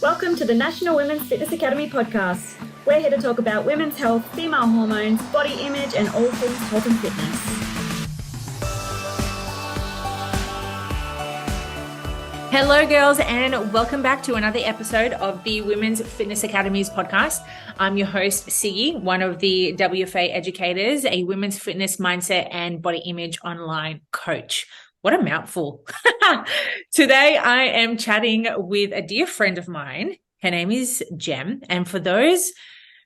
Welcome to the National Women's Fitness Academy podcast. We're here to talk about women's health, female hormones, body image, and all things health and fitness. Hello, girls, and welcome back to another episode of the Women's Fitness Academy's podcast. I'm your host, Siggy, one of the WFA educators, a women's fitness mindset and body image online coach. What a mouthful. Today, I am chatting with a dear friend of mine. Her name is Gem. And for those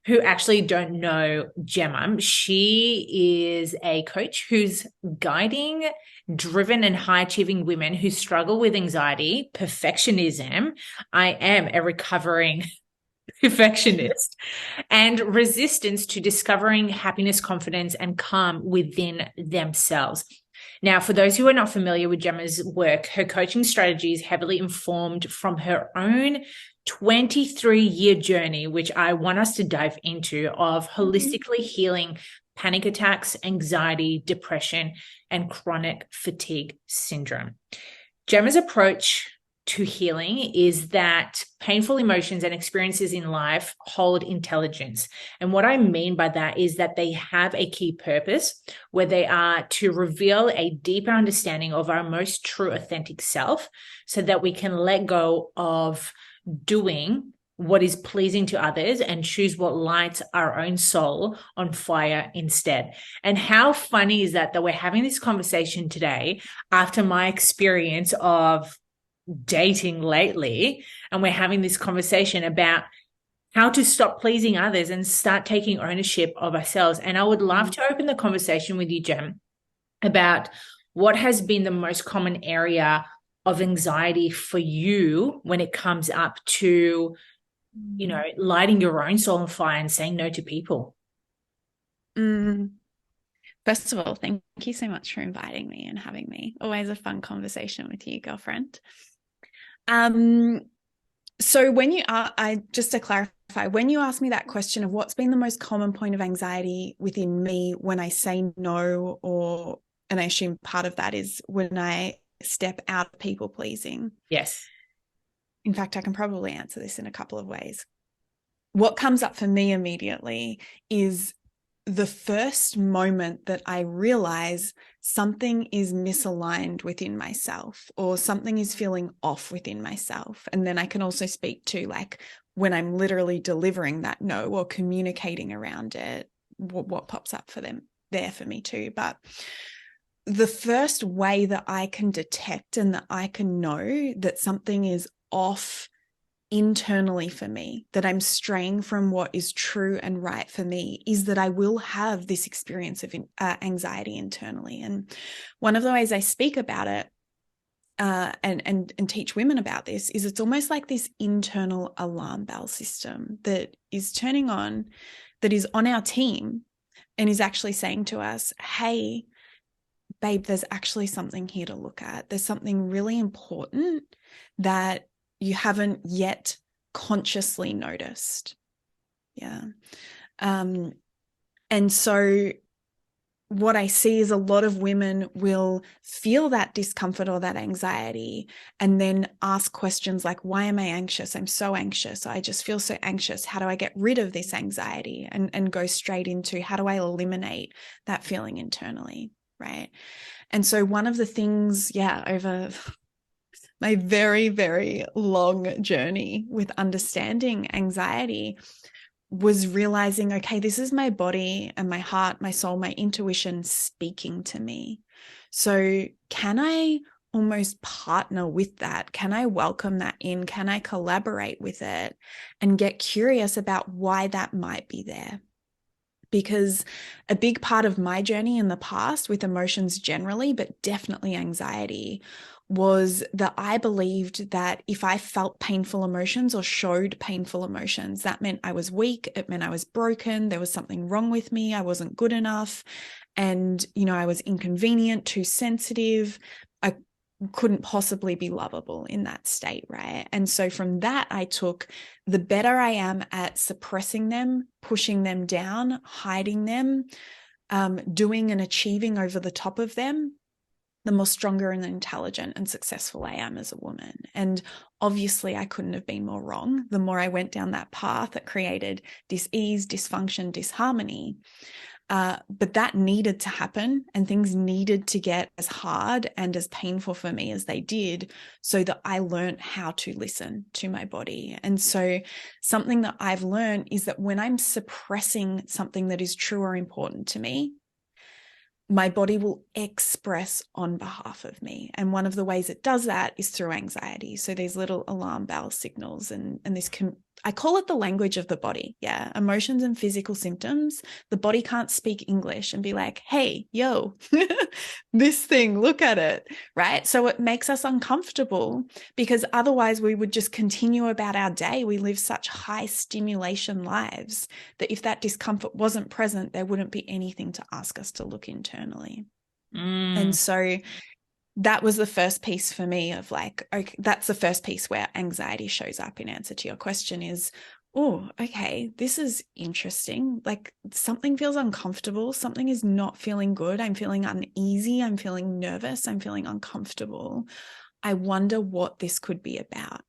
who actually don't know Gemma, she is a coach who's guiding driven and high-achieving women who struggle with anxiety, perfectionism. I am a recovering perfectionist, and resistance to discovering happiness, confidence, and calm within themselves. Now, for those who are not familiar with Gemma's work, her coaching strategy is heavily informed from her own 23-year journey, which I want us to dive into, of holistically healing panic attacks, anxiety, depression, and chronic fatigue syndrome. Gemma's approach to healing is that painful emotions and experiences in life hold intelligence. And what I mean by that is that they have a key purpose, where they are to reveal a deeper understanding of our most true, authentic self, so that we can let go of doing what is pleasing to others and choose what lights our own soul on fire instead. And how funny is that we're having this conversation today after my experience of dating lately, and we're having this conversation about how to stop pleasing others and start taking ownership of ourselves. And I would love to open the conversation with you, Gem, about what has been the most common area of anxiety for you when it comes up to, you know, lighting your own soul on fire and saying no to people. First of all, thank you so much for inviting me and having me. Always a fun conversation with you, girlfriend. So when you are, just to clarify, when you ask me that question of what's been the most common point of anxiety within me when I say no, and I assume part of that is when I step out of people pleasing. Yes. In fact, I can probably answer this in a couple of ways. What comes up for me immediately is the first moment that I realize something is misaligned within myself, or something is feeling off within myself. And then I can also speak to like when I'm literally delivering that no or communicating around it, what pops up for them there for me too. But the first way that I can detect and that I can know that something is off internally for me, that I'm straying from what is true and right for me, is that I will have this experience of anxiety internally. And one of the ways I speak about it and teach women about this is it's almost like this internal alarm bell system that is turning on, that is on our team and is actually saying to us, hey, babe, there's actually something here to look at. There's something really important that you haven't yet consciously noticed. Yeah. And so what I see is a lot of women will feel that discomfort or that anxiety and then ask questions like, why am I anxious? I'm so anxious. I just feel so anxious. How do I get rid of this anxiety? And go straight into how do I eliminate that feeling internally, right? And so one of the things, over my very, very long journey with understanding anxiety was realizing, okay, this is my body and my heart, my soul, my intuition speaking to me. So can I almost partner with that? Can I welcome that in? Can I collaborate with it and get curious about why that might be there? Because a big part of my journey in the past with emotions generally, but definitely anxiety, was that I believed that if I felt painful emotions or showed painful emotions, that meant I was weak. It meant I was broken. There was something wrong with me. I wasn't good enough. And, I was inconvenient, too sensitive. I couldn't possibly be lovable in that state, right? And so from that, I took the better I am at suppressing them, pushing them down, hiding them, doing and achieving over the top of them, the more stronger and intelligent and successful I am as a woman. And obviously I couldn't have been more wrong. The more I went down that path, it created dis-ease, dysfunction, disharmony. But that needed to happen, and things needed to get as hard and as painful for me as they did, so that I learned how to listen to my body. And so something that I've learned is that when I'm suppressing something that is true or important to me, my body will express on behalf of me. And one of the ways it does that is through anxiety. So these little alarm bell signals and this I call it the language of the body. Yeah. Emotions and physical symptoms. The body can't speak English and be like, hey, yo, this thing, look at it. Right. So it makes us uncomfortable, because otherwise we would just continue about our day. We live such high stimulation lives that if that discomfort wasn't present, there wouldn't be anything to ask us to look internally. And so that was the first piece for me of like, okay, that's the first piece where anxiety shows up in answer to your question is, oh, okay, this is interesting. Like something feels uncomfortable. Something is not feeling good. I'm feeling uneasy. I'm feeling nervous. I'm feeling uncomfortable. I wonder what this could be about,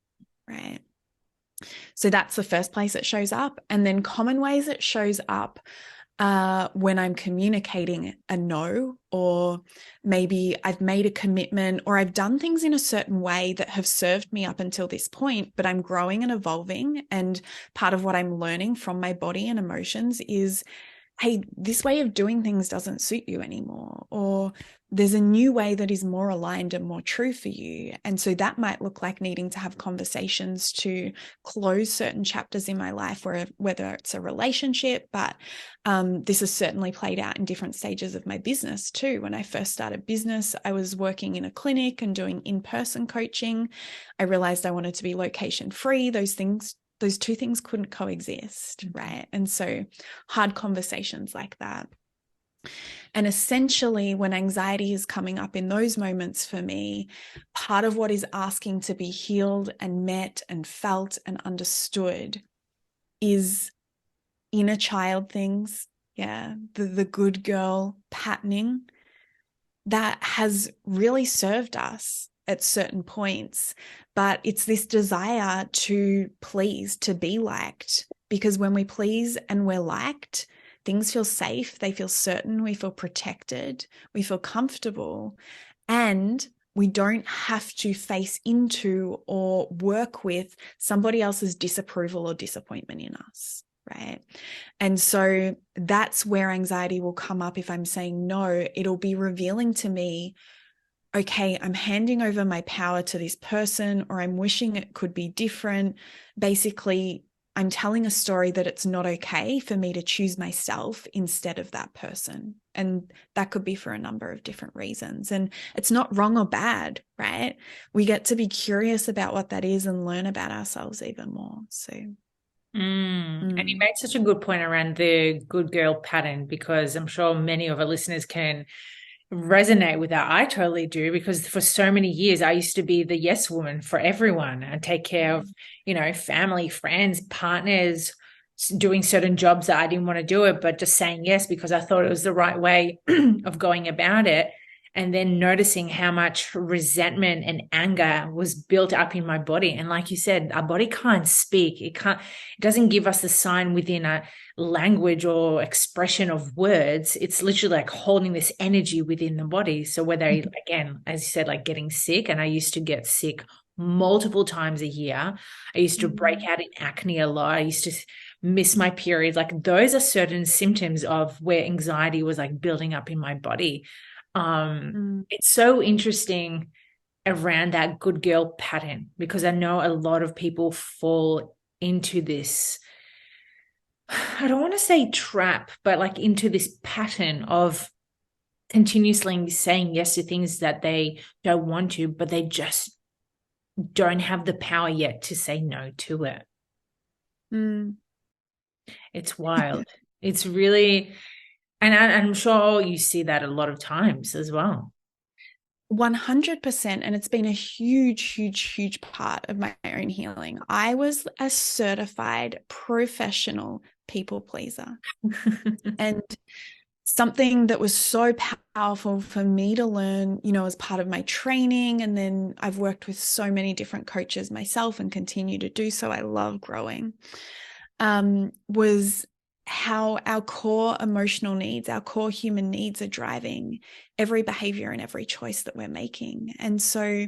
right? So that's the first place it shows up. And then common ways it shows up when I'm communicating a no, or maybe I've made a commitment, or I've done things in a certain way that have served me up until this point, but I'm growing and evolving. And part of what I'm learning from my body and emotions is, hey, this way of doing things doesn't suit you anymore, or there's a new way that is more aligned and more true for you. And so that might look like needing to have conversations to close certain chapters in my life, whether it's a relationship, but this has certainly played out in different stages of my business too. When I first started business, I was working in a clinic and doing in-person coaching. I realized I wanted to be location free. Those two things couldn't coexist, right? And so hard conversations like that. And essentially, when anxiety is coming up in those moments for me, part of what is asking to be healed and met and felt and understood is inner child things. Yeah, the good girl patterning that has really served us at certain points, but it's this desire to please, to be liked, because when we please and we're liked, things feel safe, they feel certain, we feel protected, we feel comfortable, and we don't have to face into or work with somebody else's disapproval or disappointment in us, right? And so that's where anxiety will come up. If I'm saying no, it'll be revealing to me, okay, I'm handing over my power to this person, or I'm wishing it could be different. Basically, I'm telling a story that it's not okay for me to choose myself instead of that person. And that could be for a number of different reasons. And it's not wrong or bad, right? We get to be curious about what that is and learn about ourselves even more. So. And you made such a good point around the good girl pattern, because I'm sure many of our listeners can resonate with that. I totally do, because for so many years I used to be the yes woman for everyone and take care of, family, friends, partners, doing certain jobs that I didn't want to do it, but just saying yes because I thought it was the right way of going about it. And then noticing how much resentment and anger was built up in my body. And like you said, our body can't speak. It doesn't give us the sign within a language or expression of words. It's literally like holding this energy within the body. So whether, again, as you said, like getting sick, and I used to get sick multiple times a year. I used to break out in acne a lot. I used to miss my periods. Like those are certain symptoms of where anxiety was like building up in my body. It's so interesting around that good girl pattern, because I know a lot of people fall into this, I don't want to say trap, but like into this pattern of continuously saying yes to things that they don't want to, but they just don't have the power yet to say no to it. It's wild. It's really, and I'm sure you see that a lot of times as well. 100%. And it's been a huge, huge, huge part of my own healing. I was a certified professional people pleaser. And something that was so powerful for me to learn, as part of my training. And then I've worked with so many different coaches myself and continue to do so. I love growing, was how our core emotional needs, our core human needs are driving every behavior and every choice that we're making. And so,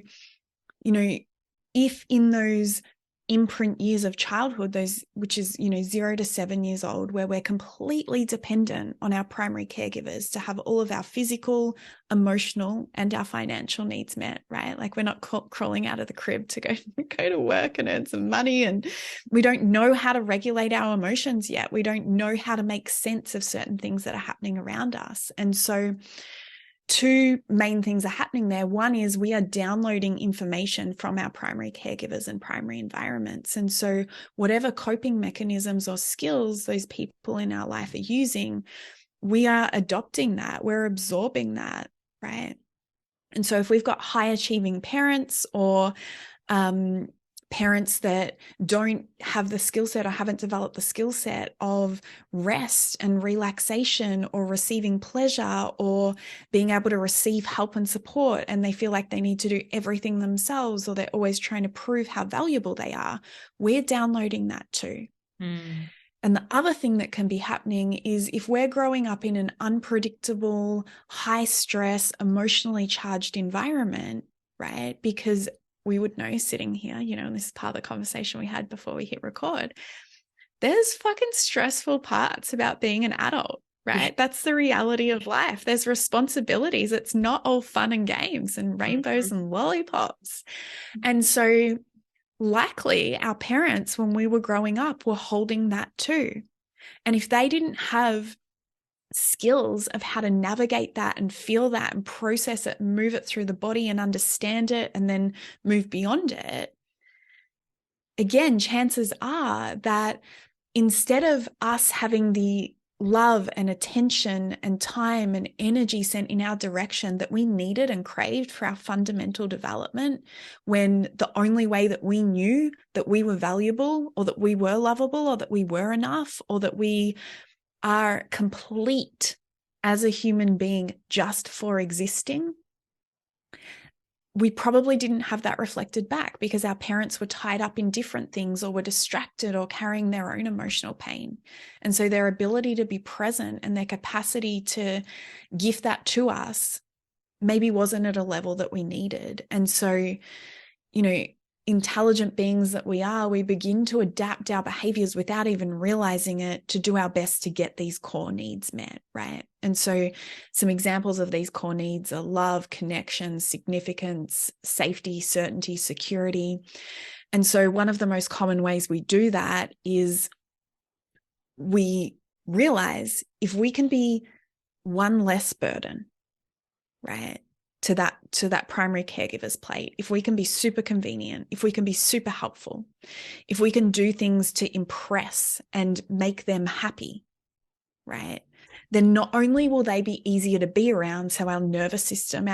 if in those imprint years of childhood, those, which is, 0 to 7 years old, where we're completely dependent on our primary caregivers to have all of our physical, emotional, and our financial needs met, right? Like we're not crawling out of the crib to go to work and earn some money. And we don't know how to regulate our emotions yet. We don't know how to make sense of certain things that are happening around us. And so two main things are happening there. One is we are downloading information from our primary caregivers and primary environments. And so whatever coping mechanisms or skills those people in our life are using, we are adopting that. We're absorbing that, right? And so if we've got high achieving parents or parents that don't have the skill set or haven't developed the skill set of rest and relaxation or receiving pleasure or being able to receive help and support, and they feel like they need to do everything themselves, or they're always trying to prove how valuable they are, we're downloading that too. And the other thing that can be happening is if we're growing up in an unpredictable, high stress, emotionally charged environment, right? Because we would know sitting here, and this is part of the conversation we had before we hit record, there's fucking stressful parts about being an adult, right? That's the reality of life. There's responsibilities. It's not all fun and games and rainbows and lollipops. And so likely our parents, when we were growing up, were holding that too. And if they didn't have skills of how to navigate that and feel that and process it and move it through the body and understand it and then move beyond it, again, chances are that instead of us having the love and attention and time and energy sent in our direction that we needed and craved for our fundamental development, when the only way that we knew that we were valuable or that we were lovable or that we were enough or that we are complete as a human being just for existing, we probably didn't have that reflected back because our parents were tied up in different things or were distracted or carrying their own emotional pain. And so their ability to be present and their capacity to gift that to us maybe wasn't at a level that we needed. And so, intelligent beings that we are, we begin to adapt our behaviors without even realizing it to do our best to get these core needs met, right? And so some examples of these core needs are love, connection, significance, safety, certainty, security. And so one of the most common ways we do that is we realize if we can be one less burden, right, to that primary caregiver's plate, if we can be super convenient, if we can be super helpful, if we can do things to impress and make them happy, right, then not only will they be easier to be around, so our own nervous system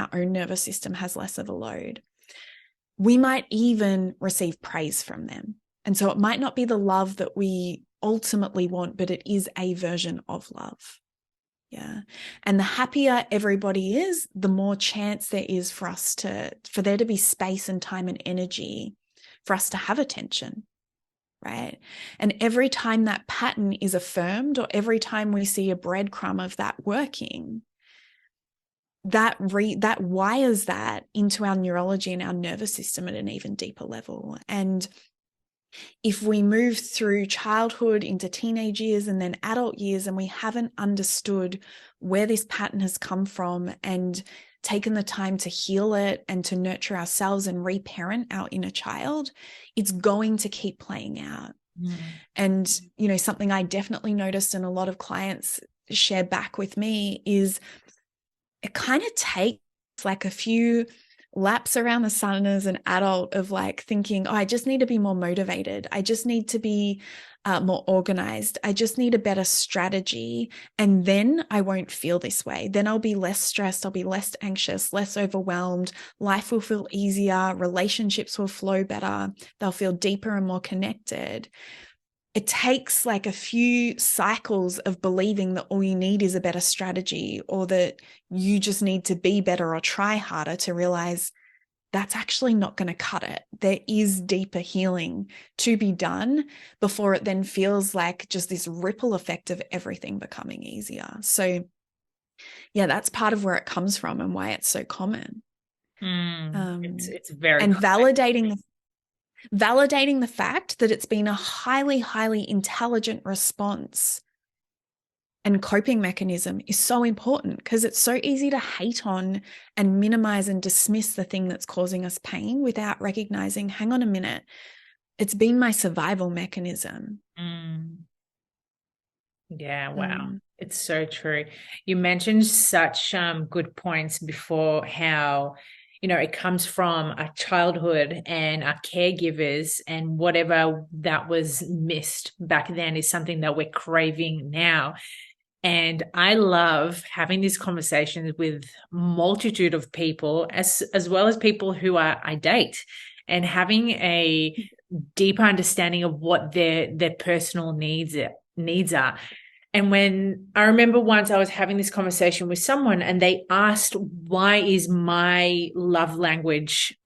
has less of a load, we might even receive praise from them. And so it might not be the love that we ultimately want, but it is a version of love. Yeah. And the happier everybody is, the more chance there is for there to be space and time and energy for us to have attention, right? And every time that pattern is affirmed, or every time we see a breadcrumb of that working, that wires that into our neurology and our nervous system at an even deeper level. And if we move through childhood into teenage years and then adult years, and we haven't understood where this pattern has come from and taken the time to heal it and to nurture ourselves and reparent our inner child, it's going to keep playing out. And, something I definitely noticed and a lot of clients share back with me is it kind of takes like a few laps around the sun as an adult of like thinking, I just need to be more motivated. I just need to be more organized. I just need a better strategy. And then I won't feel this way. Then I'll be less stressed. I'll be less anxious, less overwhelmed. Life will feel easier. Relationships will flow better. They'll feel deeper and more connected. it takes like a few cycles of believing that all you need is a better strategy, or that you just need to be better or try harder, to realize that's actually not going to cut it. There is deeper healing to be done before it then feels like just this ripple effect of everything becoming easier. So yeah, that's part of where it comes from and why it's so common. It's very and common. validating the fact that it's been a highly, highly intelligent response and coping mechanism is so important, because it's so easy to hate on and minimize and dismiss the thing that's causing us pain without recognizing, hang on a minute, it's been my survival mechanism. Yeah, wow. It's so true. You mentioned such good points before, how, it comes from our childhood and our caregivers, and whatever that was missed back then is something that we're craving now. And I love having these conversations with multitude of people, as well as people who I date, and having a deeper understanding of what their personal needs are. And when I remember once I was having this conversation with someone, and they asked, why is my love language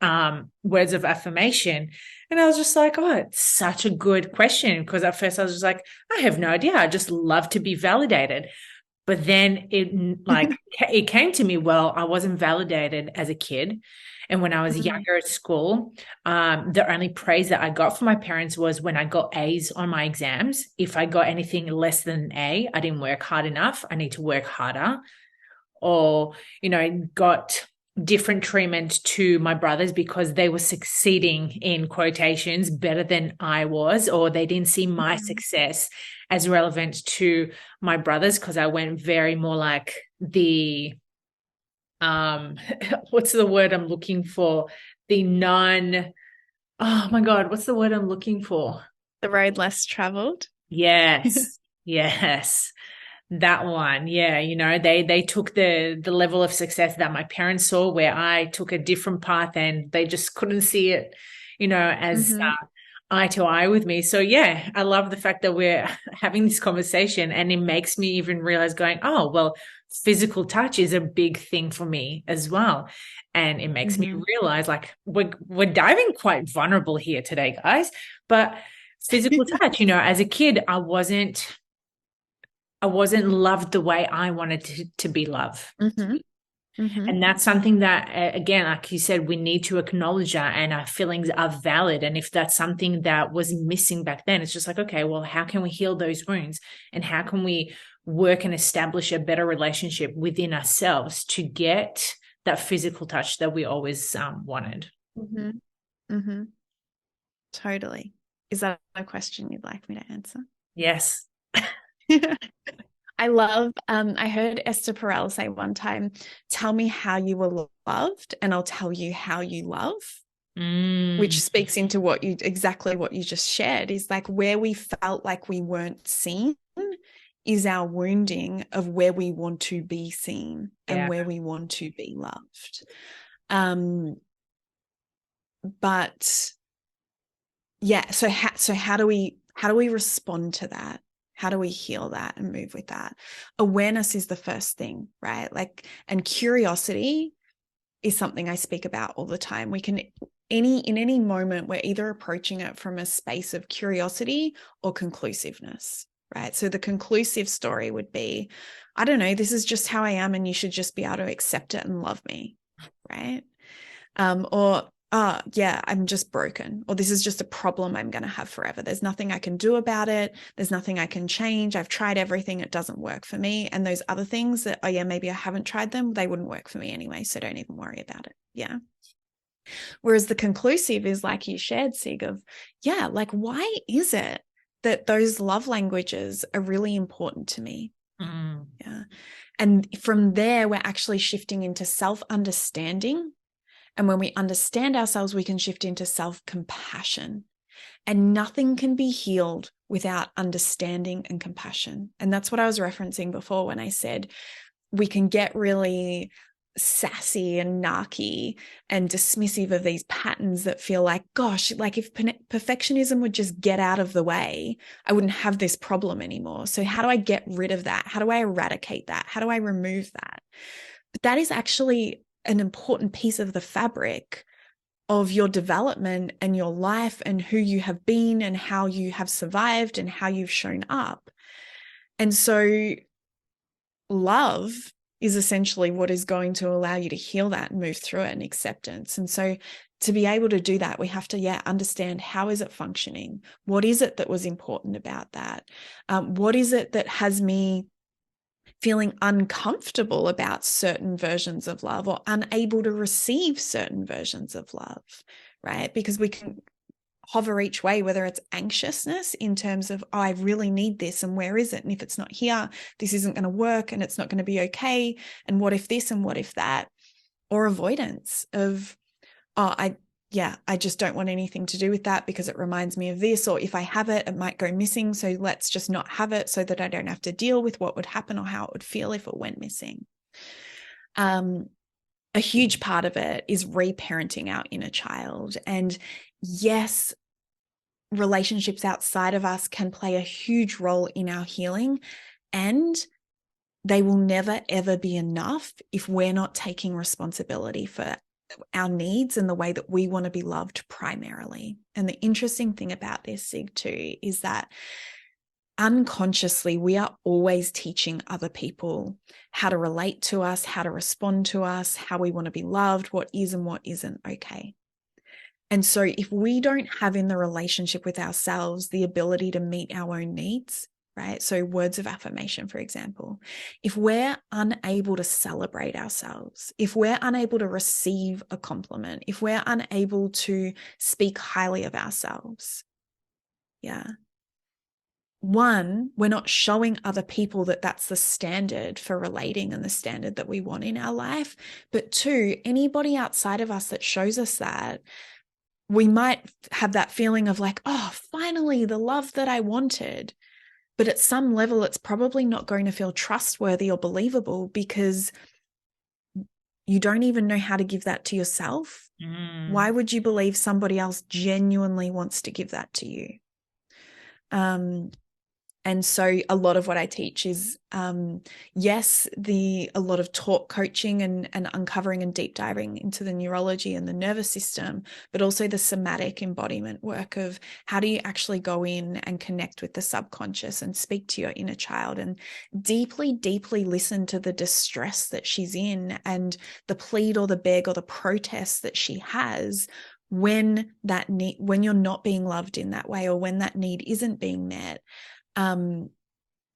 words of affirmation? And I was just like, oh, it's such a good question. Because at first I was just like, I have no idea. I just love to be validated. But then it came to me, well, I wasn't validated as a kid. And when I was younger at school, the only praise that I got from my parents was when I got A's on my exams. If I got anything less than an A, I didn't work hard enough. I need to work harder. Or, got different treatment to my brothers because they were succeeding, in quotations, better than I was, or they didn't see my success as relevant to my brothers, because I went very more like the what's the word I'm looking for? The non, oh my God, what's the word I'm looking for? The road less traveled. Yes. Yes. That one. Yeah. They took the level of success that my parents saw, where I took a different path, and they just couldn't see it, as eye to eye with me. So yeah, I love the fact that we're having this conversation, and it makes me even realize, going, oh, well, physical touch is a big thing for me as well. And it makes me realize, like, we're diving quite vulnerable here today, guys. But physical touch, as a kid, I wasn't loved the way I wanted to be loved. And that's something that, again, like you said, we need to acknowledge that, and our feelings are valid. And if that's something that was missing back then, it's just like, okay, well, how can we heal those wounds? And how can we work and establish a better relationship within ourselves to get that physical touch that we always wanted? Totally. Is that a question you'd like me to answer? Yes. I love, I heard Esther Perel say one time, tell me how you were loved and I'll tell you how you love, which speaks into exactly what you just shared, is like, where we felt like we weren't seen is our wounding of where we want to be seen and where we want to be loved. But yeah, so how do we respond to that? How do we heal that and move with that? Awareness is the first thing, right? Like, and curiosity is something I speak about all the time. We can, in any moment, we're either approaching it from a space of curiosity or conclusiveness, right? So the conclusive story would be, I don't know, this is just how I am, and you should just be able to accept it and love me, right? Or yeah, I'm just broken, or this is just a problem I'm going to have forever. There's nothing I can do about it. There's nothing I can change. I've tried everything. It doesn't work for me. And those other things that, oh yeah, maybe I haven't tried them. They wouldn't work for me anyway. So don't even worry about it. Yeah. Whereas the conclusive is, like you shared, Sig, of, yeah, like, why is it that those love languages are really important to me? Yeah. And from there, we're actually shifting into self-understanding. And when we understand ourselves, we can shift into self-compassion. And nothing can be healed without understanding and compassion. And that's what I was referencing before when I said we can get really sassy and narky and dismissive of these patterns that feel like, gosh, like if perfectionism would just get out of the way, I wouldn't have this problem anymore. So how do I get rid of that? How do I eradicate that? How do I remove that? But that is actually an important piece of the fabric of your development and your life and who you have been and how you have survived and how you've shown up. And so love is essentially what is going to allow you to heal that and move through it, and acceptance. And so to be able to do that, we have to, understand, how is it functioning? What is it that was important about that? What is it that has me feeling uncomfortable about certain versions of love or unable to receive certain versions of love, right? Because we can hover each way, whether it's anxiousness in terms of, oh, I really need this, and where is it? And if it's not here, this isn't going to work and it's not going to be okay. And what if this and what if that? Or avoidance of, oh, I just don't want anything to do with that because it reminds me of this, or if I have it, it might go missing. So let's just not have it so that I don't have to deal with what would happen or how it would feel if it went missing. A huge part of it is reparenting our inner child. And yes, relationships outside of us can play a huge role in our healing, and they will never, ever be enough if we're not taking responsibility for our needs and the way that we want to be loved primarily. And the interesting thing about this, Sig, too, is that unconsciously we are always teaching other people how to relate to us, how to respond to us, how we want to be loved, what is and what isn't okay. And so if we don't have in the relationship with ourselves the ability to meet our own needs, right? So words of affirmation, for example, if we're unable to celebrate ourselves, if we're unable to receive a compliment, if we're unable to speak highly of ourselves, one, we're not showing other people that that's the standard for relating and the standard that we want in our life. But two, anybody outside of us that shows us that, we might have that feeling of like, oh, finally the love that I wanted. But at some level, it's probably not going to feel trustworthy or believable because you don't even know how to give that to yourself. Why would you believe somebody else genuinely wants to give that to you? And so a lot of what I teach is, yes, a lot of talk coaching and uncovering and deep diving into the neurology and the nervous system, but also the somatic embodiment work of how do you actually go in and connect with the subconscious and speak to your inner child and deeply, deeply listen to the distress that she's in and the plead or the beg or the protest that she has when you're not being loved in that way or when that need isn't being met.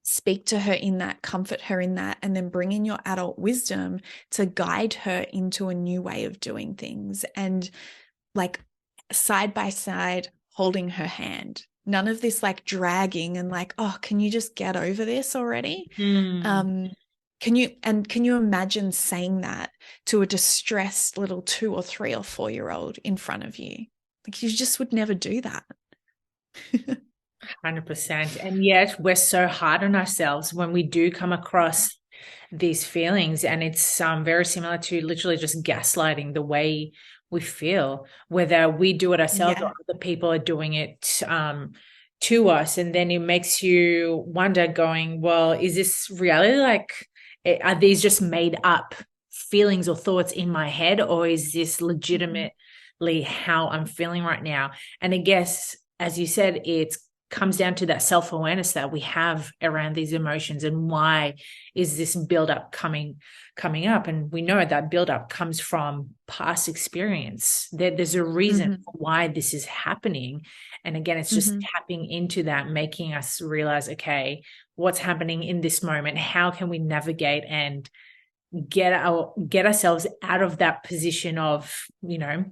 Speak to her in that, comfort her in that, and then bring in your adult wisdom to guide her into a new way of doing things, and like side by side holding her hand. None of this like dragging and like, oh, can you just get over this already? Can you imagine saying that to a distressed little 2 or 3 or 4-year-old in front of you? Like, you just would never do that. 100%. And yet we're so hard on ourselves when we do come across these feelings. And it's very similar to literally just gaslighting the way we feel, whether we do it ourselves or other people are doing it to us. And then it makes you wonder going, well, is this reality? Like, are these just made up feelings or thoughts in my head? Or is this legitimately how I'm feeling right now? And I guess, as you said, it comes down to that self-awareness that we have around these emotions and why is this build-up coming up. And we know that build-up comes from past experience. There's a reason for why this is happening. And again, it's just tapping into that, making us realize, okay, what's happening in this moment? How can we navigate and get ourselves out of that position of,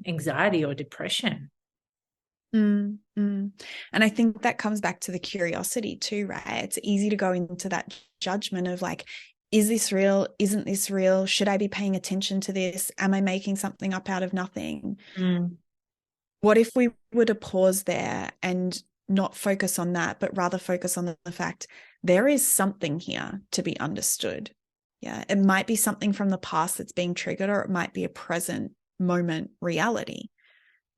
anxiety or depression? And I think that comes back to the curiosity too, right? It's easy to go into that judgment of like, is this real? Isn't this real? Should I be paying attention to this? Am I making something up out of nothing? What if we were to pause there and not focus on that, but rather focus on the fact there is something here to be understood, Yeah. It might be something from the past that's being triggered, or it might be a present moment reality,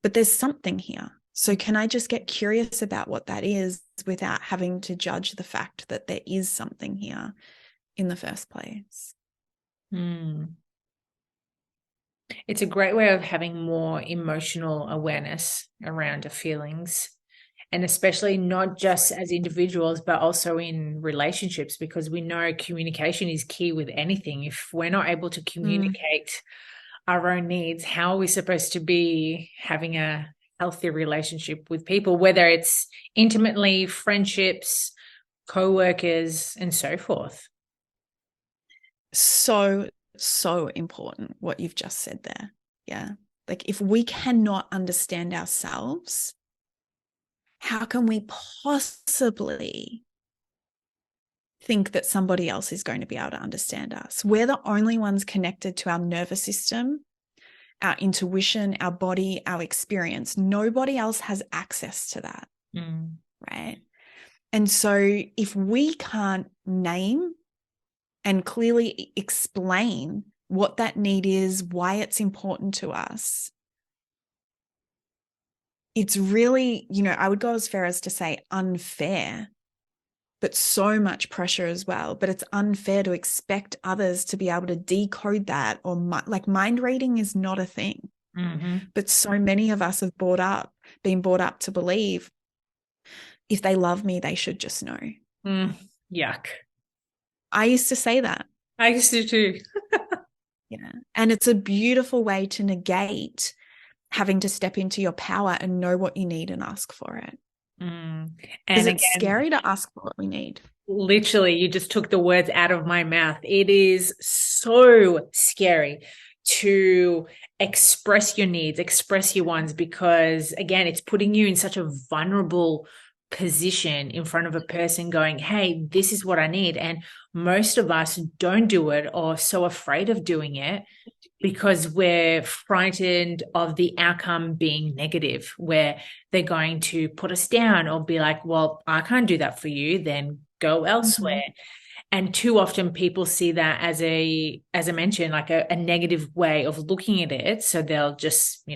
but there's something here. So can I just get curious about what that is without having to judge the fact that there is something here in the first place? It's a great way of having more emotional awareness around our feelings, and especially not just as individuals, but also in relationships, because we know communication is key with anything. If we're not able to communicate our own needs, how are we supposed to be having a healthy relationship with people, whether it's intimately, friendships, co-workers, and so forth? So important what you've just said there. Yeah. Like, if we cannot understand ourselves, how can we possibly think that somebody else is going to be able to understand us? We're the only ones connected to our nervous system, our intuition, our body, our experience. Nobody else has access to that. Right? And so if we can't name and clearly explain what that need is, why it's important to us, it's really, I would go as far as to say unfair, but so much pressure as well. But it's unfair to expect others to be able to decode that, or like mind reading is not a thing. But so many of us have been brought up to believe if they love me, they should just know. Yuck. I used to say that. I used to too. Yeah. And it's a beautiful way to negate having to step into your power and know what you need and ask for it. And Because it's scary to ask for what we need. Literally, you just took the words out of my mouth. It is so scary to express your needs, express your wants, because again, it's putting you in such a vulnerable position in front of a person going, hey, this is what I need. And most of us don't do it, or so afraid of doing it, because we're frightened of the outcome being negative, where they're going to put us down or be like, well, I can't do that for you, then go elsewhere. And too often people see that as I mentioned, like a negative way of looking at it. So they'll just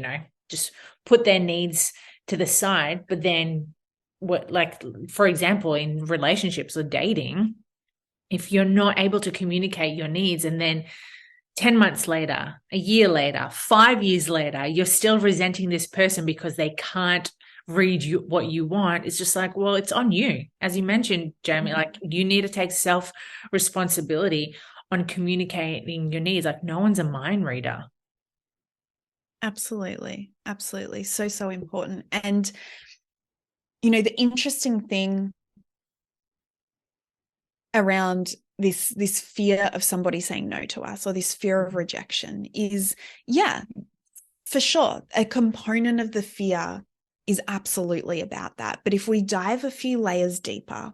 put their needs to the side. But then for example, in relationships or dating, if you're not able to communicate your needs, and then 10 months later, a year later, 5 years later, you're still resenting this person because they can't read you what you want, it's just like, well, it's on you. As you mentioned, Jamie, like, you need to take self-responsibility on communicating your needs. Like, no one's a mind reader. Absolutely. Absolutely. So important. And, the interesting thing around this fear of somebody saying no to us, or this fear of rejection, is, for sure, a component of the fear is absolutely about that. But if we dive a few layers deeper,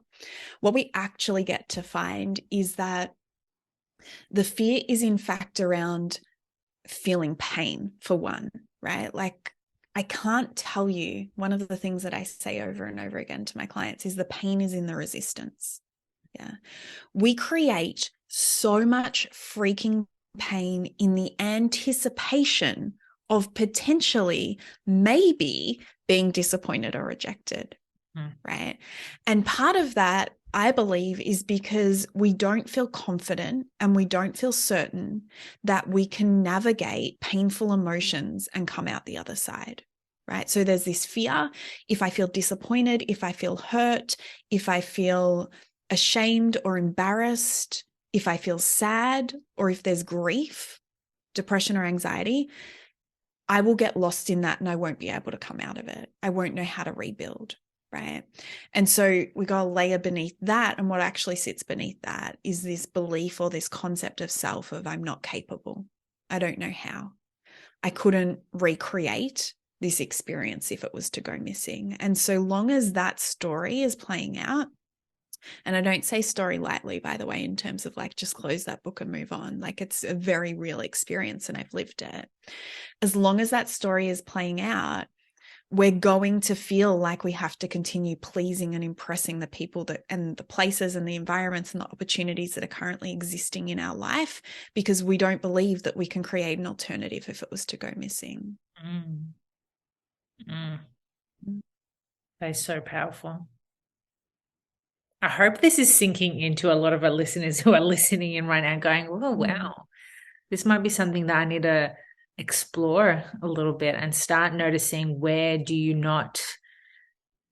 what we actually get to find is that the fear is in fact around feeling pain, for one, right? Like, I can't tell you, one of the things that I say over and over again to my clients is the pain is in the resistance. Yeah. We create so much freaking pain in the anticipation of potentially maybe being disappointed or rejected, right? And part of that, I believe, is because we don't feel confident and we don't feel certain that we can navigate painful emotions and come out the other side, right? So there's this fear. If I feel disappointed, if I feel hurt, if I feel ashamed or embarrassed, if I feel sad, or if there's grief, depression, or anxiety, I will get lost in that and I won't be able to come out of it. I won't know how to rebuild, right? And so we got a layer beneath that. And what actually sits beneath that is this belief or this concept of self of, I'm not capable. I don't know how. I couldn't recreate this experience if it was to go missing. And so long as that story is playing out, and I don't say story lightly, by the way, in terms of like, just close that book and move on. Like, it's a very real experience and I've lived it. As long as that story is playing out, we're going to feel like we have to continue pleasing and impressing the people that and the places and the environments and the opportunities that are currently existing in our life, because we don't believe that we can create an alternative if it was to go missing. Mm. That is so powerful. I hope this is sinking into a lot of our listeners who are listening in right now going, oh, wow, this might be something that I need to explore a little bit and start noticing, where do you not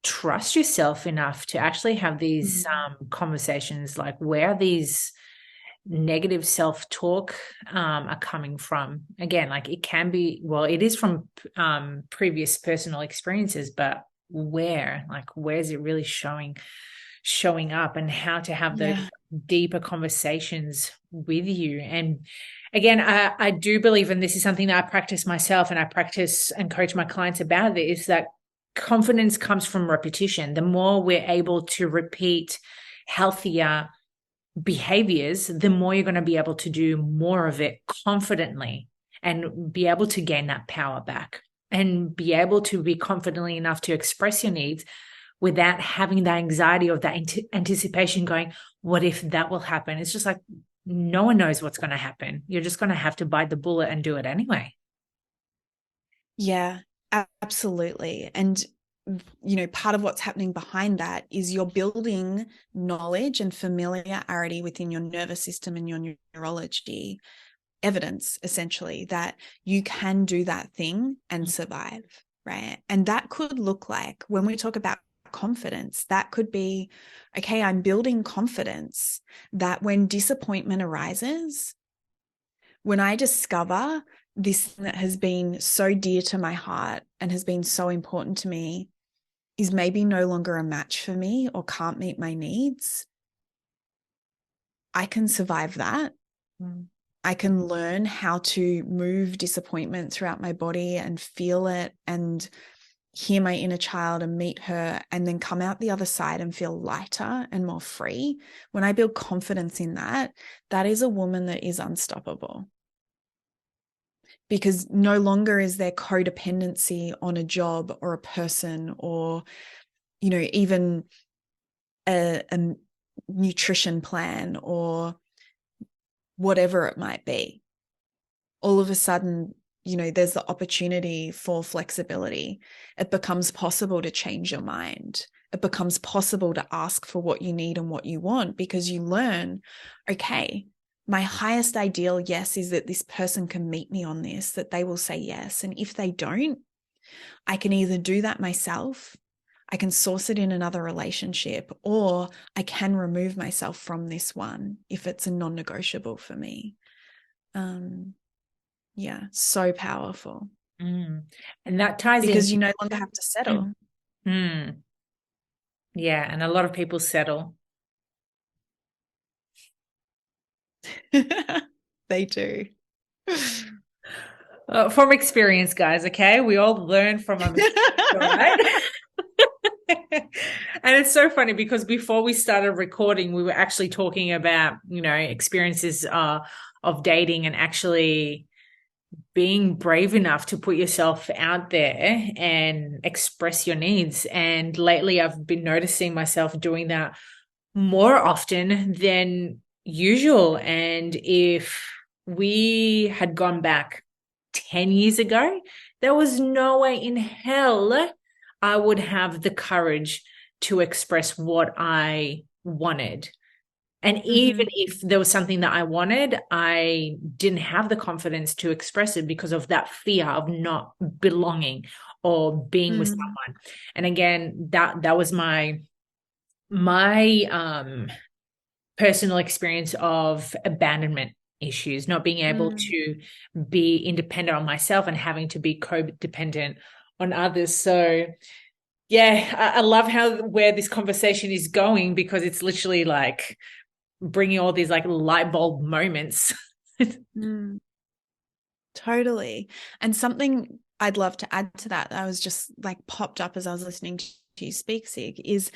trust yourself enough to actually have these conversations? Like, where are these negative self-talk are coming from? Again, like, it can be, well, it is from previous personal experiences, but where's it really showing up, and how to have those deeper conversations with you. And again, I do believe, and this is something that I practice myself and I practice and coach my clients about, it is that confidence comes from repetition. The more we're able to repeat healthier behaviors, the more you're going to be able to do more of it confidently and be able to gain that power back and be able to be confidently enough to express your needs without having that anxiety or that anticipation going, what if that will happen? It's just like, no one knows what's going to happen. You're just going to have to bite the bullet and do it anyway. Yeah, absolutely. And, part of what's happening behind that is you're building knowledge and familiarity within your nervous system and your neurology, evidence essentially that you can do that thing and survive, right? And that could look like, when we talk about confidence, that could be, okay, I'm building confidence that when disappointment arises, when I discover this thing that has been so dear to my heart and has been so important to me is maybe no longer a match for me or can't meet my needs, I can survive that. I can learn how to move disappointment throughout my body and feel it and hear my inner child and meet her, and then come out the other side and feel lighter and more free. When I build confidence in that, that is a woman that is unstoppable. Because no longer is there codependency on a job or a person or, even a nutrition plan or whatever it might be. All of a sudden, there's the opportunity for flexibility. It becomes possible to change your mind. It becomes possible to ask for what you need and what you want, because you learn, okay, my highest ideal, yes, is that this person can meet me on this, that they will say yes. And if they don't, I can either do that myself, I can source it in another relationship, or I can remove myself from this one if it's a non-negotiable for me. Yeah, so powerful. And that ties in, because you no longer have to settle. Yeah, and a lot of people settle. They do. From experience, guys, okay? We all learn from our mistakes, right? And it's so funny because before we started recording, we were actually talking about, experiences of dating and actually being brave enough to put yourself out there and express your needs. And lately I've been noticing myself doing that more often than usual. And if we had gone back 10 years ago, there was no way in hell I would have the courage to express what I wanted. And even if there was something that I wanted, I didn't have the confidence to express it because of that fear of not belonging or being with someone. And again, that was my personal experience of abandonment issues, not being able to be independent on myself and having to be codependent on others. So yeah, I love where this conversation is going, because it's literally like bringing all these like light bulb moments. Totally. And something I'd love to add to that, I was just like popped up as I was listening to you speak, Sig, is,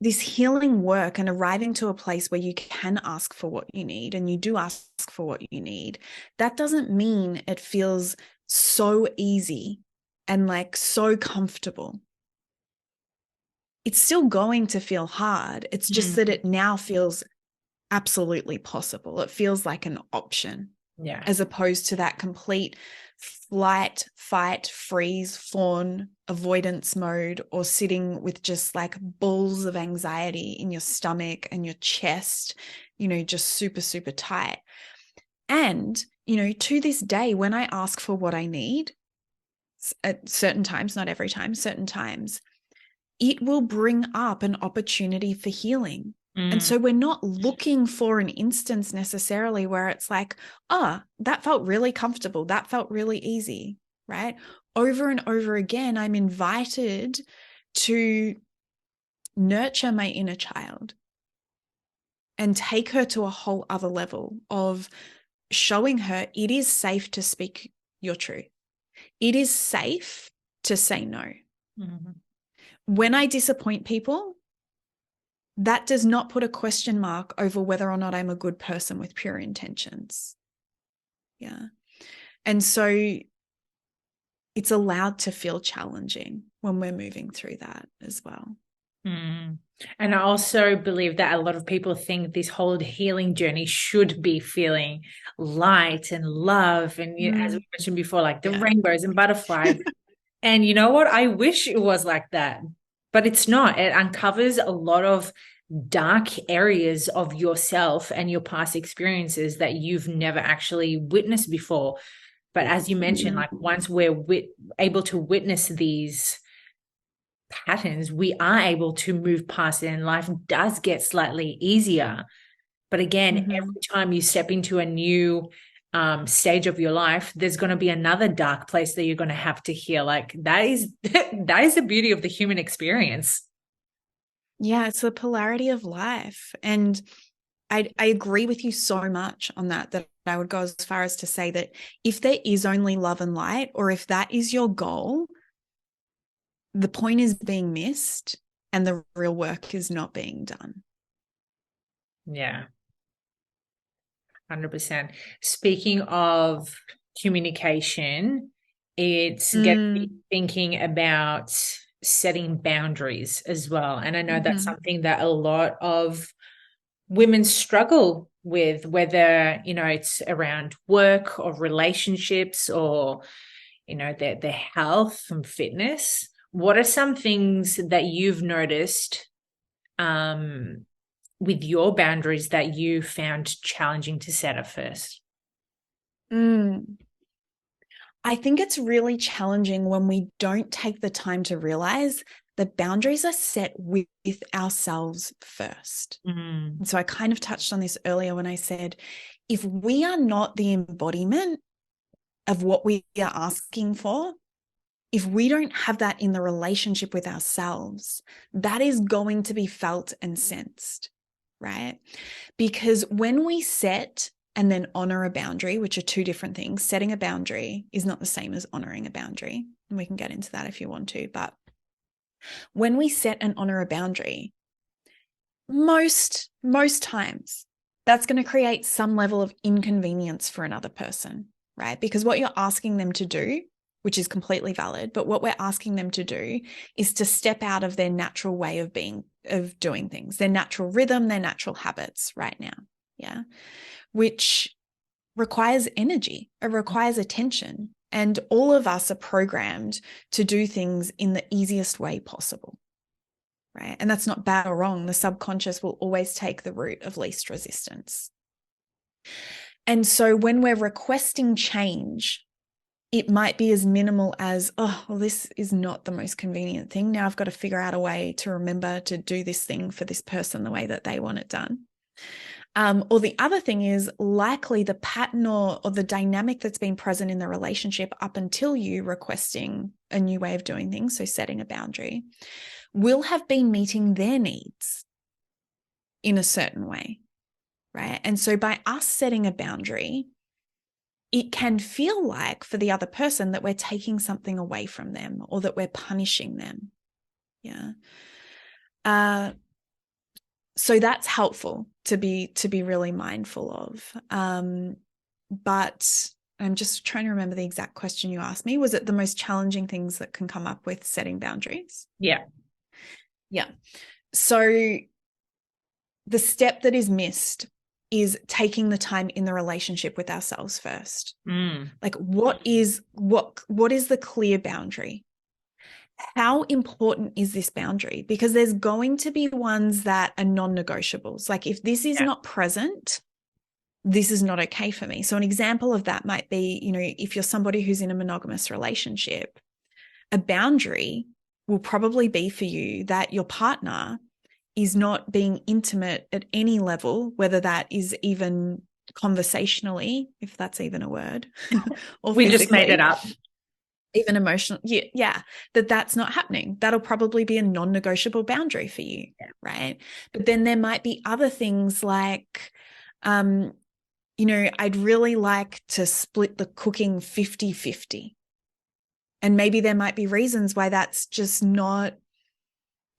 this healing work and arriving to a place where you can ask for what you need, and you do ask for what you need. That doesn't mean it feels so easy and like so comfortable, it's still going to feel hard. It's just that it now feels absolutely possible. It feels like an option. Yeah. As opposed to that complete flight, fight, freeze, fawn, avoidance mode, or sitting with just like balls of anxiety in your stomach and your chest, just super, super tight. And, to this day, when I ask for what I need at certain times, not every time, certain times, it will bring up an opportunity for healing. And so we're not looking for an instance necessarily where it's like, oh, that felt really comfortable. That felt really easy, right? Over and over again, I'm invited to nurture my inner child and take her to a whole other level of showing her it is safe to speak your truth. It is safe to say no. Mm-hmm. When I disappoint people, that does not put a question mark over whether or not I'm a good person with pure intentions. Yeah. And so it's allowed to feel challenging when we're moving through that as well. Mm. And I also believe that a lot of people think this whole healing journey should be feeling light and love. And as we mentioned before, like the rainbows and butterflies. And you know what? I wish it was like that, but it's not. It uncovers a lot of dark areas of yourself and your past experiences that you've never actually witnessed before. But as you mentioned, like once we're able to witness these patterns, we are able to move past it and life does get slightly easier. But again, every time you step into a new stage of your life, there's going to be another dark place that you're going to have to heal. Like that is that is the beauty of the human experience. Yeah, it's the polarity of life. And I agree with you so much on that I would go as far as to say that if there is only love and light, or if that is your goal, the point is being missed and the real work is not being done. Yeah. 100%. Speaking of communication, it's getting me thinking about setting boundaries as well. And I know that's something that a lot of women struggle with, whether, it's around work or relationships or, their health and fitness. What are some things that you've noticed with your boundaries that you found challenging to set at first? I think it's really challenging when we don't take the time to realize that boundaries are set with ourselves first. And so I kind of touched on this earlier when I said, if we are not the embodiment of what we are asking for, if we don't have that in the relationship with ourselves, that is going to be felt and sensed, right? Because when we set and then honor a boundary, which are two different things, setting a boundary is not the same as honoring a boundary. And we can get into that if you want to. But when we set and honor a boundary, most times that's going to create some level of inconvenience for another person, right? Because what you're asking them to do, which is completely valid, but what we're asking them to do is to step out of their natural way of doing things, their natural rhythm, their natural habits right now. Yeah. Which requires energy. It requires attention. And all of us are programmed to do things in the easiest way possible. Right? And that's not bad or wrong. The subconscious will always take the route of least resistance. And so when we're requesting change, it might be as minimal as, oh, well, this is not the most convenient thing. Now I've got to figure out a way to remember to do this thing for this person the way that they want it done. Or the other thing is likely the pattern or the dynamic that's been present in the relationship up until you requesting a new way of doing things, so setting a boundary, will have been meeting their needs in a certain way, right? And so by us setting a boundary, it can feel like for the other person that we're taking something away from them or that we're punishing them. Yeah. So that's helpful to be really mindful of. But I'm just trying to remember the exact question you asked me. Was it the most challenging things that can come up with setting boundaries? Yeah. Yeah. So the step that is missed is taking the time in the relationship with ourselves first. Like what is the clear boundary? How important is this boundary? Because there's going to be ones that are non-negotiables. Like if this is not present, this is not okay for me. So an example of that might be, if you're somebody who's in a monogamous relationship, a boundary will probably be for you that your partner is not being intimate at any level, whether that is even conversationally, if that's even a word, or we just made it up. Even emotional. Yeah, that's not happening. That'll probably be a non-negotiable boundary for you, right? But then there might be other things like, I'd really like to split the cooking 50-50. And maybe there might be reasons why that's just not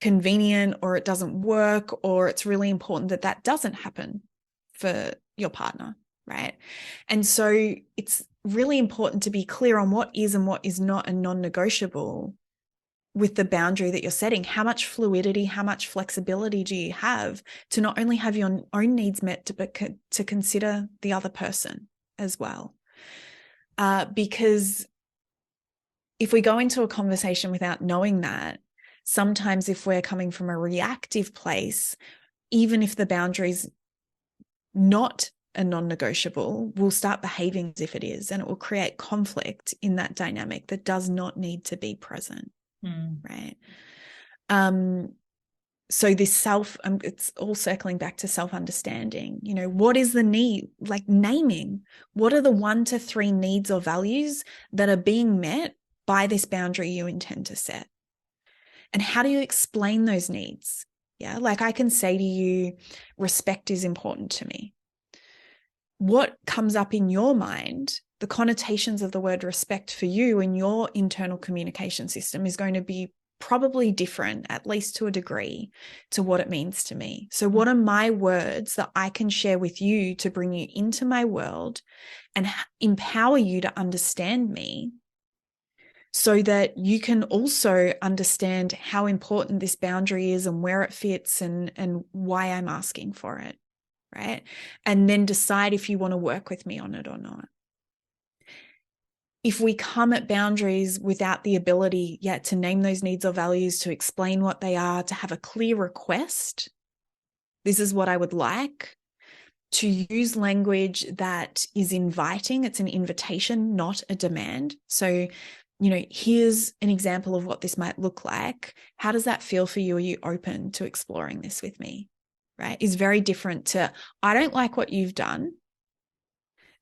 convenient, or it doesn't work, or it's really important that that doesn't happen for your partner, right? And so it's really important to be clear on what is and what is not a non-negotiable with the boundary that you're setting. How much fluidity, how much flexibility do you have to not only have your own needs met, but to consider the other person as well? Because if we go into a conversation without knowing that, sometimes if we're coming from a reactive place, even if the boundary's not a non-negotiable, we'll start behaving as if it is, and it will create conflict in that dynamic that does not need to be present, right? So this it's all circling back to self-understanding. What is the need? Like naming, what are the 1 to 3 needs or values that are being met by this boundary you intend to set? And how do you explain those needs? Yeah, like I can say to you, respect is important to me. What comes up in your mind, the connotations of the word respect for you in your internal communication system is going to be probably different, at least to a degree, to what it means to me. So what are my words that I can share with you to bring you into my world and empower you to understand me, so that you can also understand how important this boundary is and where it fits and why I'm asking for it, right? And then decide if you want to work with me on it or not. If we come at boundaries without the ability yet to name those needs or values, to explain what they are, to have a clear request, this is what I would like, to use language that is inviting, it's an invitation, not a demand. So here's an example of what this might look like. How does that feel for you? Are you open to exploring this with me? Right? Is very different to, I don't like what you've done.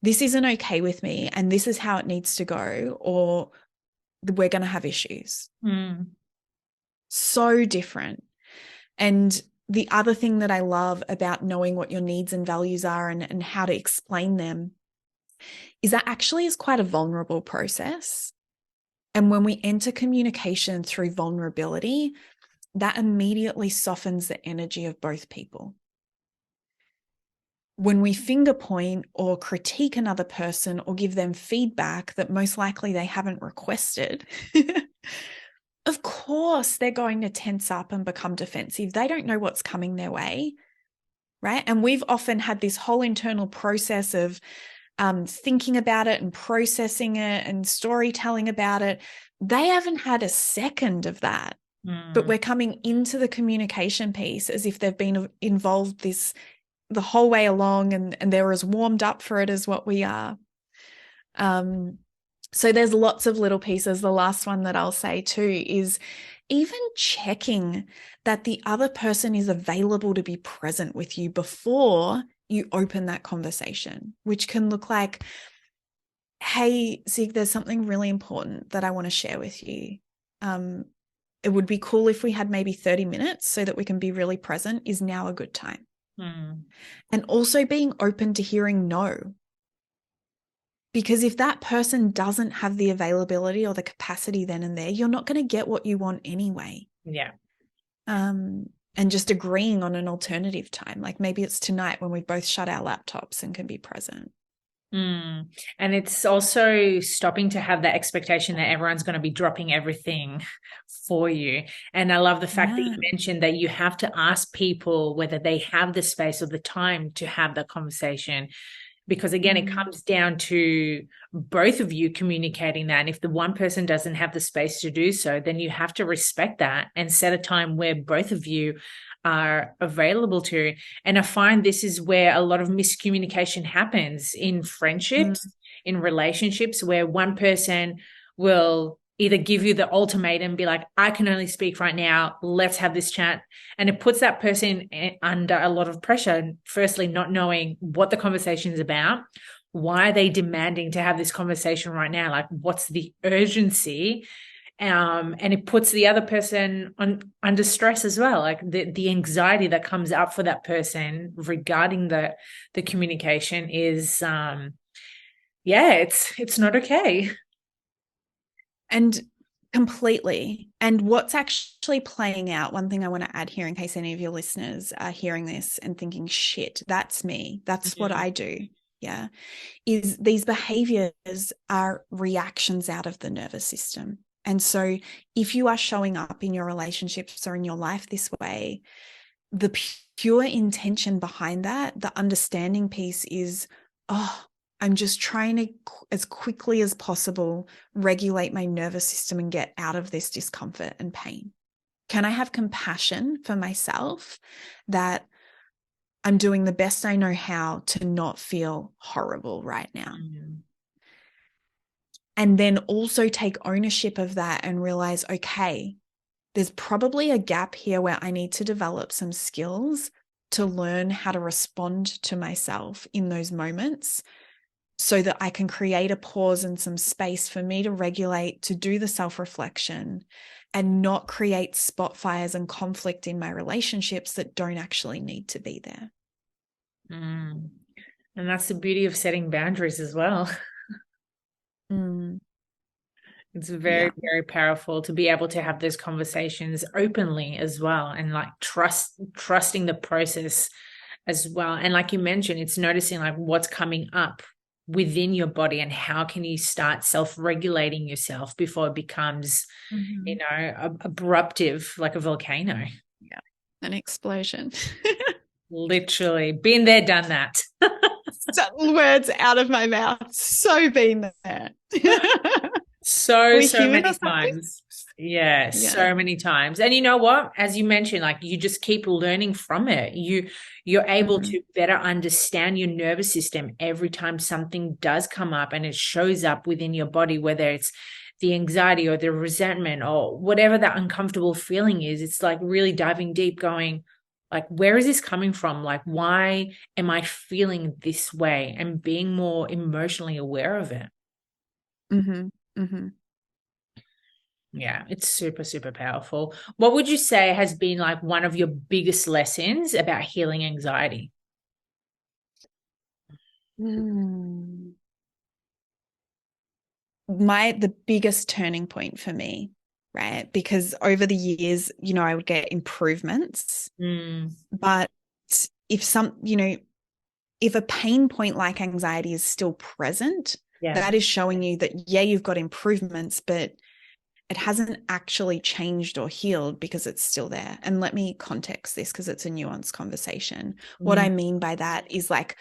This isn't okay with me, and this is how it needs to go, or we're going to have issues. So different. And the other thing that I love about knowing what your needs and values are and how to explain them is that actually is quite a vulnerable process. And when we enter communication through vulnerability, that immediately softens the energy of both people. When we finger point or critique another person or give them feedback that most likely they haven't requested, of course they're going to tense up and become defensive. They don't know what's coming their way, right? And we've often had this whole internal process of thinking about it and processing it and storytelling about it. They haven't had a second of that, but we're coming into the communication piece as if they've been involved the whole way along, and they're as warmed up for it as what we are. So there's lots of little pieces. The last one that I'll say too is even checking that the other person is available to be present with you before you open that conversation, which can look like, hey, Zig, there's something really important that I want to share with you. It would be cool if we had maybe 30 minutes so that we can be really present. Is now a good time? And also being open to hearing no. Because if that person doesn't have the availability or the capacity then and there, you're not going to get what you want anyway. Yeah. And just agreeing on an alternative time, like maybe it's tonight when we both shut our laptops and can be present. Mm. And it's also stopping to have that expectation that everyone's going to be dropping everything for you. And I love the fact that you Yeah. mentioned that you have to ask people whether they have the space or the time to have that conversation. Because again, it Mm. comes down to both of you communicating that. And if the one person doesn't have the space to do so, then you have to respect that and set a time where both of you are available to. And I find this is where a lot of miscommunication happens in Mm. friendships, in relationships, where one person will either give you the ultimatum, be like, I can only speak right now, let's have this chat. And it puts that person under a lot of pressure. Firstly, not knowing what the conversation is about. Why are they demanding to have this conversation right now? Like, what's the urgency? And it puts the other person under stress as well. Like the anxiety that comes up for that person regarding the communication is, yeah, it's not okay. And completely. And what's actually playing out, one thing I want to add here in case any of your listeners are hearing this and thinking, shit, that's me. That's what I do. Yeah. Is these behaviors are reactions out of the nervous system. And so if you are showing up in your relationships or in your life this way, the pure intention behind that, the understanding piece is, oh, I'm just trying to, as quickly as possible, regulate my nervous system and get out of this discomfort and pain. Can I have compassion for myself that I'm doing the best I know how to not feel horrible right now? Mm. And then also take ownership of that and realize, okay, there's probably a gap here where I need to develop some skills to learn how to respond to myself in those moments so that I can create a pause and some space for me to regulate, to do the self-reflection and not create spot fires and conflict in my relationships that don't actually need to be there. Mm. And that's the beauty of setting boundaries as well. Mm, It's very, yeah. very powerful to be able to have those conversations openly as well, and like trusting the process as well. And like you mentioned, it's noticing like what's coming up within your body and how can you start self-regulating yourself before it becomes, Mm-hmm. abruptive like a volcano. Yeah. An explosion. Literally been there, done that. Words out of my mouth. So been there. So human many or something? times. Yeah, Yeah. so many times. And you know what? As you mentioned, like you just keep learning from it. You're able Mm-hmm. to better understand your nervous system every time something does come up and it shows up within your body, whether it's the anxiety or the resentment or whatever that uncomfortable feeling is. It's like really diving deep, going, like, where is this coming from? Like, why am I feeling this way? And being more emotionally aware of it. Mm-hmm. Mm-hmm. Yeah, it's super, super powerful. What would you say has been like one of your biggest lessons about healing anxiety? Mm. The biggest turning point for me, right? Because over the years, I would get improvements, Mm, but if if a pain point like anxiety is still present, yeah. that is showing you that, yeah, you've got improvements, but it hasn't actually changed or healed because it's still there. And let me context this because it's a nuanced conversation. What I Mm, mean by that is like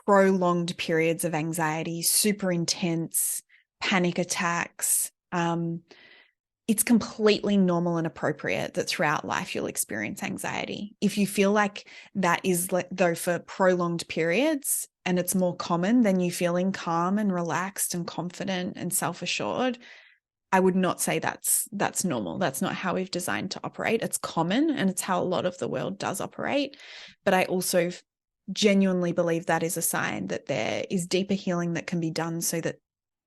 prolonged periods of anxiety, super intense panic attacks. It's completely normal and appropriate that throughout life you'll experience anxiety. If you feel like that is though for prolonged periods and it's more common than you feeling calm and relaxed and confident and self-assured, I would not say that's normal. That's not how we've designed to operate. It's common and it's how a lot of the world does operate. But I also genuinely believe that is a sign that there is deeper healing that can be done so that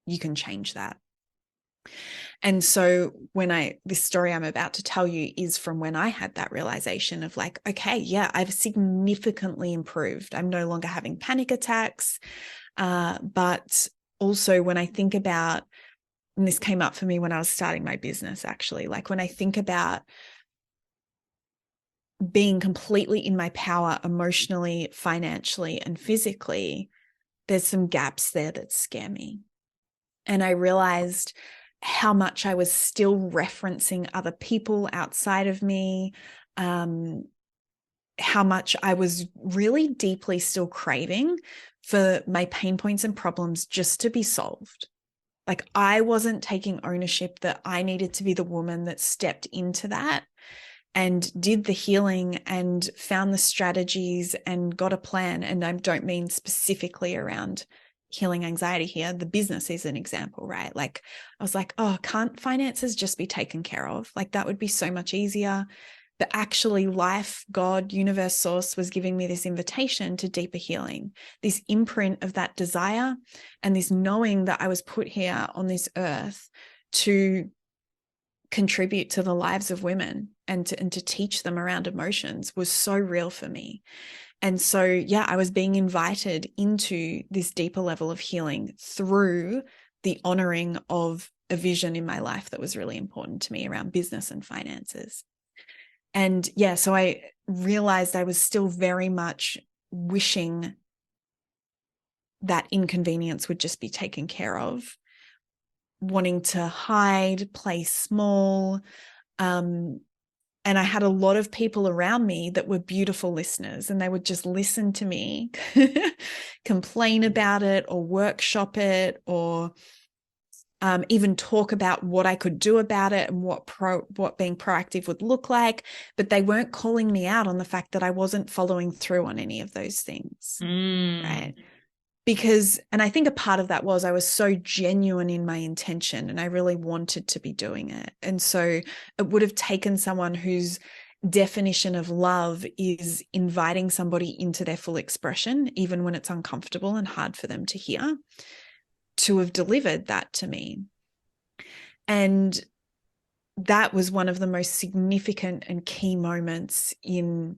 you can change that. And so this story I'm about to tell you is from when I had that realization of like, okay, yeah, I've significantly improved. I'm no longer having panic attacks. But also when I think about, and this came up for me when I was starting my business, actually, like when I think about being completely in my power emotionally, financially, and physically, there's some gaps there that scare me. And I realized how much I was still referencing other people outside of me, how much I was really deeply still craving for my pain points and problems just to be solved. Like I wasn't taking ownership that I needed to be the woman that stepped into that and did the healing and found the strategies and got a plan. And I don't mean specifically around healing anxiety here. The business is an example, right? Like I was like, oh, can't finances just be taken care of? Like that would be so much easier. But actually life, God, universe, source was giving me this invitation to deeper healing, this imprint of that desire and this knowing that I was put here on this earth to contribute to the lives of women and to teach them around emotions was so real for me. And so, yeah, I was being invited into this deeper level of healing through the honoring of a vision in my life that was really important to me around business and finances. And yeah, so I realized I was still very much wishing that inconvenience would just be taken care of, wanting to hide, play small. And I had a lot of people around me that were beautiful listeners, and they would just listen to me complain about it or workshop it or even talk about what I could do about it and what being proactive would look like. But they weren't calling me out on the fact that I wasn't following through on any of those things. Right. Because, and I think a part of that was I was so genuine in my intention and I really wanted to be doing it. And so it would have taken someone whose definition of love is inviting somebody into their full expression, even when it's uncomfortable and hard for them to hear, to have delivered that to me. And that was one of the most significant and key moments in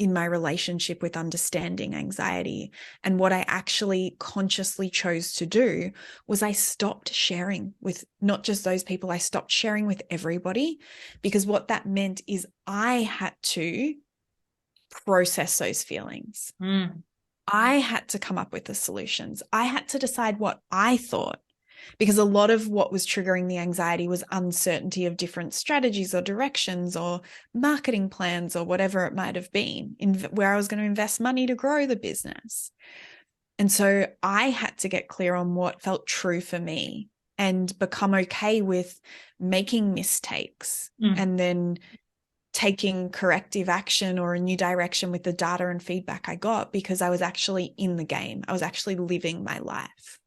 my relationship with understanding anxiety. And what I actually consciously chose to do was I stopped sharing with not just those people, I stopped sharing with everybody, because what that meant is I had to process those feelings. I had to come up with the solutions. I had to decide what I thought, because a lot of what was triggering the anxiety was uncertainty of different strategies or directions or marketing plans or whatever it might have been, where I was going to invest money to grow the business. And so I had to get clear on what felt true for me and become okay with making mistakes and then taking corrective action or a new direction with the data and feedback I got, because I was actually in the game. I was actually living my life.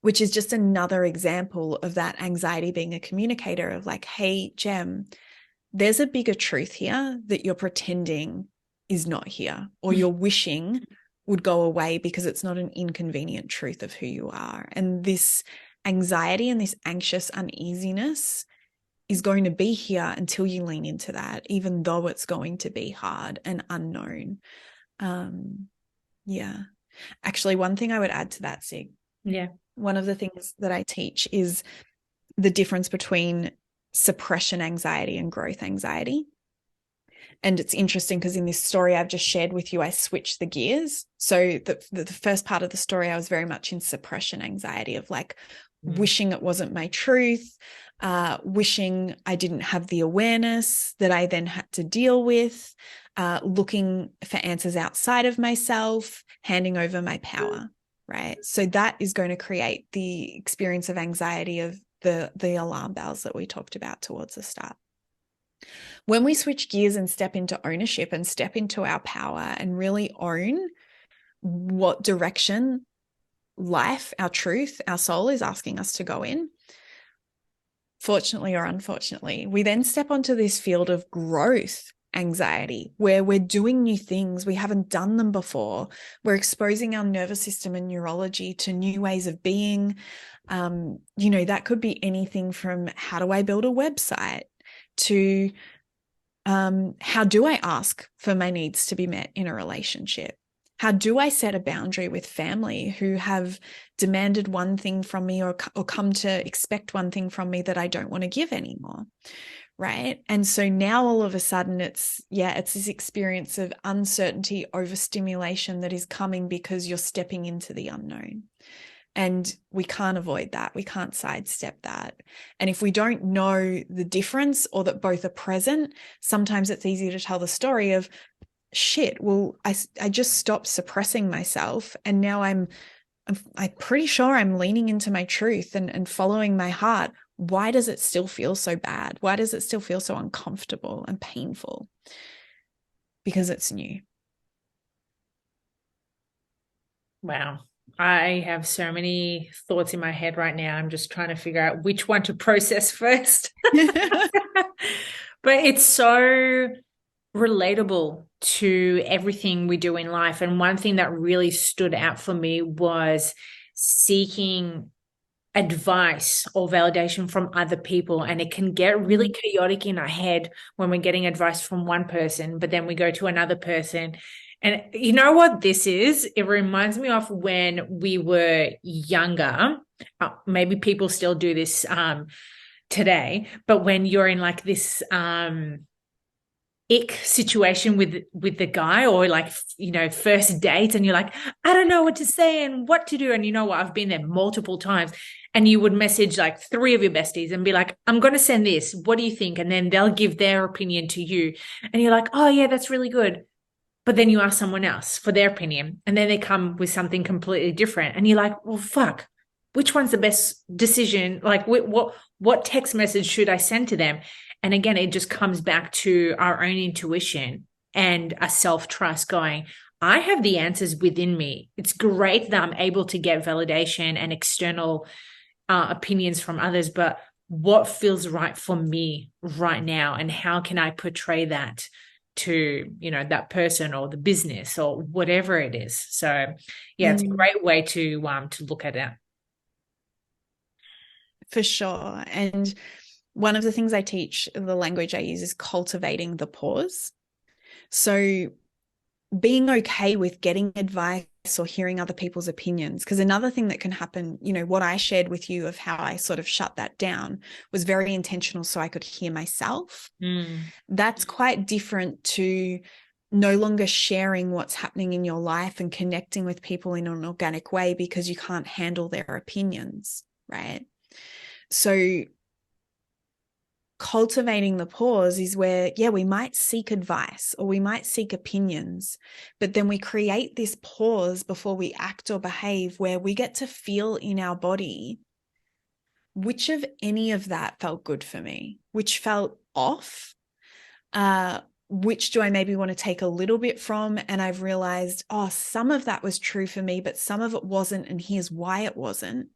Which is just another example of that anxiety being a communicator of like, hey, Gem, there's a bigger truth here that you're pretending is not here, or you're wishing would go away because it's not an inconvenient truth of who you are. And this anxiety and this anxious uneasiness is going to be here until you lean into that, even though it's going to be hard and unknown. Actually, one thing I would add to that, Sig. Yeah. One of the things that I teach is the difference between suppression anxiety and growth anxiety. And it's interesting because in this story I've just shared with you, I switched the gears. So the first part of the story, I was very much in suppression anxiety of like wishing it wasn't my truth, wishing I didn't have the awareness that I then had to deal with, looking for answers outside of myself, handing over my power, right? So that is going to create the experience of anxiety of the alarm bells that we talked about towards the start. When we switch gears and step into ownership and step into our power and really own what direction life, our truth, our soul is asking us to go in, fortunately or unfortunately, we then step onto this field of growth anxiety, where we're doing new things. We haven't done them before. We're exposing our nervous system and neurology to new ways of being. That could be anything from how do I build a website to how do I ask for my needs to be met in a relationship? How do I set a boundary with family who have demanded one thing from me or come to expect one thing from me that I don't want to give anymore, right? And so now all of a sudden it's this experience of uncertainty, overstimulation that is coming because you're stepping into the unknown. And we can't avoid that. We can't sidestep that. And if we don't know the difference, or that both are present, sometimes it's easy to tell the story of, shit, well, I just stopped suppressing myself, and now I'm pretty sure I'm leaning into my truth and following my heart. Why does it still feel so bad? Why does it still feel so uncomfortable and painful? Because it's new. Wow. I have so many thoughts in my head right now. I'm just trying to figure out which one to process first. But it's so relatable to everything we do in life. And one thing that really stood out for me was seeking advice or validation from other people. And it can get really chaotic in our head when we're getting advice from one person, but then we go to another person. And you know what this is? It reminds me of when we were younger. Maybe people still do this today, but when you're in like this ick situation with the guy, or like, you know, first date, and you're like, I don't know what to say and what to do. And you know what? I've been there multiple times. And you would message like 3 of your besties and be like, I'm going to send this. What do you think? And then they'll give their opinion to you. And you're like, oh, yeah, that's really good. But then you ask someone else for their opinion, and then they come with something completely different. And you're like, well, fuck, which one's the best decision? Like, what text message should I send to them? And again, it just comes back to our own intuition and a self-trust going, I have the answers within me. It's great that I'm able to get validation and external opinions from others, but what feels right for me right now? And how can I portray that to, you know, that person or the business or whatever it is? So yeah, it's a great way to look at it. For sure. And one of the things I teach, the language I use, is cultivating the pause. So being okay with getting advice or hearing other people's opinions. Because another thing that can happen, you know, what I shared with you of how I sort of shut that down was very intentional so I could hear myself. That's quite different to no longer sharing what's happening in your life and connecting with people in an organic way because you can't handle their opinions, right? So cultivating the pause is where, we might seek advice or we might seek opinions, but then we create this pause before we act or behave where we get to feel in our body, which of any of that felt good for me, which felt off, which do I maybe want to take a little bit from? And I've realized, some of that was true for me, but some of it wasn't. And here's why it wasn't.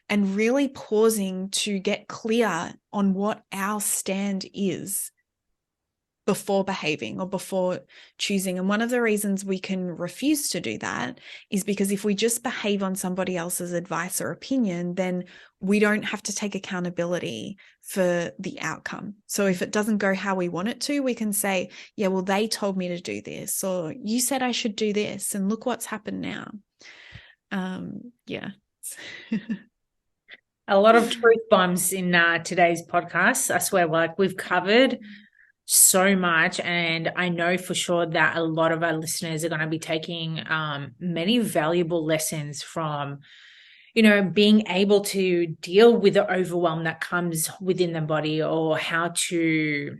And really pausing to get clear on what our stand is before behaving or before choosing. And one of the reasons we can refuse to do that is because if we just behave on somebody else's advice or opinion, then we don't have to take accountability for the outcome. So if it doesn't go how we want it to, we can say, well, they told me to do this, or you said I should do this, and look what's happened now. A lot of truth bombs in today's podcast. I swear, like, we've covered so much, and I know for sure that a lot of our listeners are going to be taking many valuable lessons from, you know, being able to deal with the overwhelm that comes within the body, or how to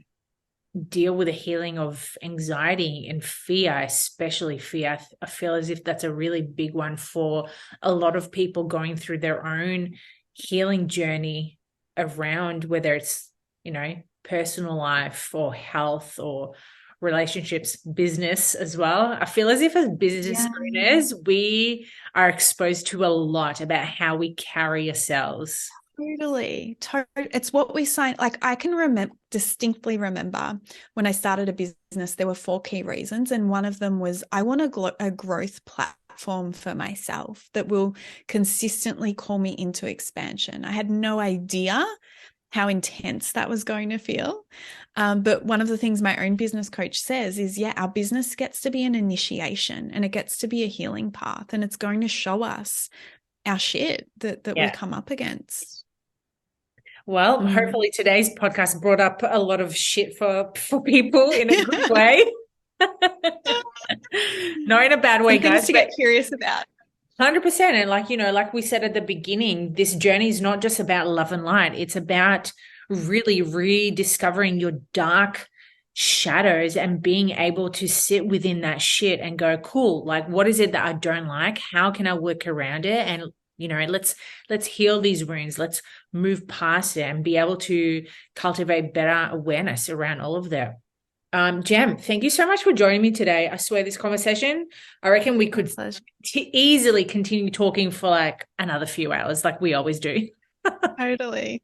deal with the healing of anxiety and fear, especially fear. I feel as if that's a really big one for a lot of people going through their own healing journey around, whether it's, you know, personal life or health or relationships, business as well. I feel as if as business owners, we are exposed to a lot about how we carry ourselves. Totally. It's what we sign. Like, I can distinctly remember when I started a business, there were 4 key reasons. And one of them was, I want a growth platform for myself that will consistently call me into expansion. I had no idea how intense that was going to feel. But one of the things my own business coach says is, our business gets to be an initiation, and it gets to be a healing path, and it's going to show us our shit that we come up against. Well, hopefully today's podcast brought up a lot of shit for people in a good way. Not in a bad way, Some guys. things to get curious about. 100%. And like we said at the beginning, this journey is not just about love and light. It's about really rediscovering your dark shadows and being able to sit within that shit and go, cool, like what is it that I don't like? How can I work around it? And let's heal these wounds. Let's move past it and be able to cultivate better awareness around all of that. Gem, thank you so much for joining me today. I swear this conversation, I reckon we could easily continue talking for like another few hours like we always do. Totally.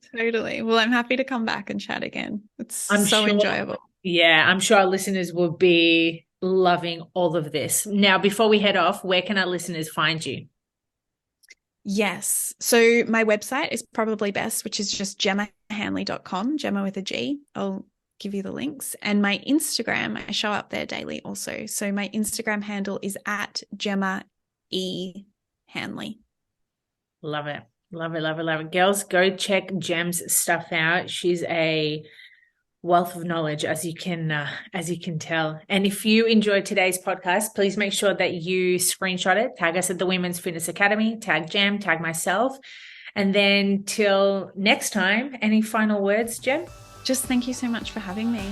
Well, I'm happy to come back and chat again. It's enjoyable. Yeah, I'm sure our listeners will be loving all of this. Now, before we head off, where can our listeners find you? Yes. So my website is probably best, which is just gemmahanley.com, Gemma with a G. I'll give you the links. And my Instagram, I show up there daily also. So my Instagram handle is at Gemma E. Hanley. Love it. Love it. Girls, go check Gem's stuff out. She's a wealth of knowledge, as you can tell. And if you enjoyed today's podcast, please make sure that you screenshot it, tag us at the Women's Fitness Academy, tag Gem, tag myself. And then till next time, any final words, Gem? Just thank you so much for having me.